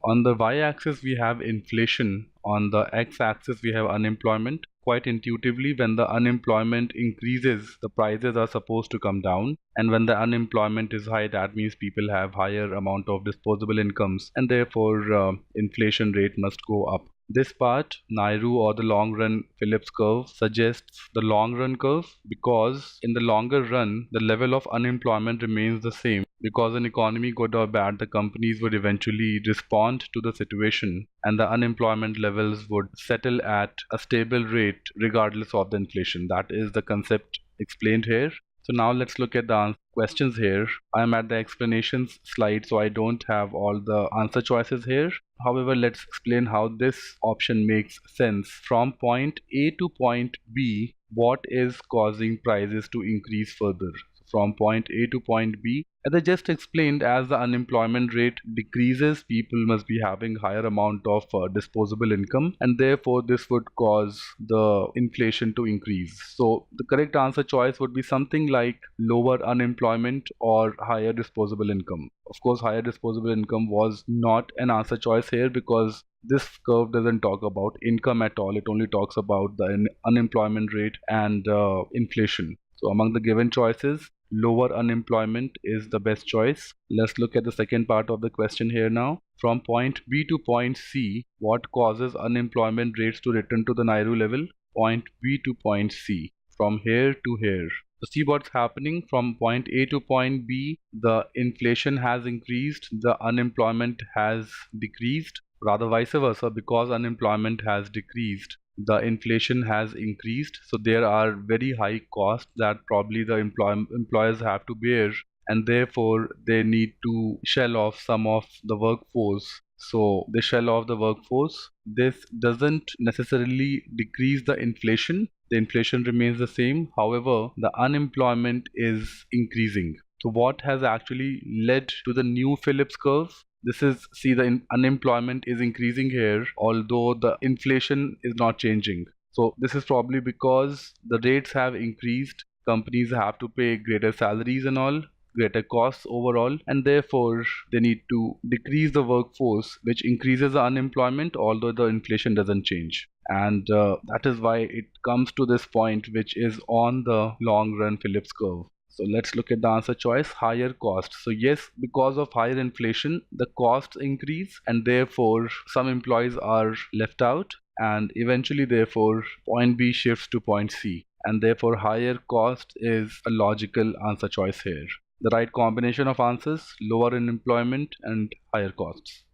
On the y-axis, we have inflation. On the x-axis, we have unemployment. Quite intuitively, when the unemployment increases, the prices are supposed to come down. And when the unemployment is high, that means people have higher amount of disposable incomes, and therefore inflation rate must go up. This part, Nairu or the long run Phillips curve, suggests the long run curve because in the longer run, the level of unemployment remains the same. Because an economy good or bad, the companies would eventually respond to the situation and the unemployment levels would settle at a stable rate regardless of the inflation. That is the concept explained here. So now let's look at the questions here. I'm at the explanations slide, so I don't have all the answer choices here. However, let's explain how this option makes sense. From point A to point B, what is causing prices to increase further? From point A to point B, as I just explained, as the unemployment rate decreases, people must be having higher amount of disposable income, and therefore this would cause the inflation to increase. So the correct answer choice would be something like lower unemployment or higher disposable income. Of course, higher disposable income was not an answer choice here because this curve doesn't talk about income at all. It only talks about the unemployment rate and inflation. So among the given choices, lower unemployment is the best choice. Let's look at the second part of the question here now. From point B to point C, what causes unemployment rates to return to the Nairu level? Point B to point C, from here to here. So see what's happening from point A to point B, the inflation has increased, the unemployment has decreased, rather vice versa, because unemployment has decreased, the inflation has increased. So there are very high costs that probably the employers have to bear, and therefore they need to shell off some of the workforce. So they shell off the workforce. This doesn't necessarily decrease the inflation. The inflation remains the same. However, the unemployment is increasing. So what has actually led to the new Phillips curve? This is, see, the unemployment is increasing here, although the inflation is not changing. So this is probably because the rates have increased, companies have to pay greater salaries and all, greater costs overall, and therefore they need to decrease the workforce, which increases the unemployment, although the inflation doesn't change. And that is why it comes to this point, which is on the long run Phillips curve. So let's look at the answer choice, higher cost. So yes, because of higher inflation, the costs increase and therefore some employees are left out, and eventually therefore point B shifts to point C, and therefore higher cost is a logical answer choice here. The right combination of answers, lower unemployment and higher costs.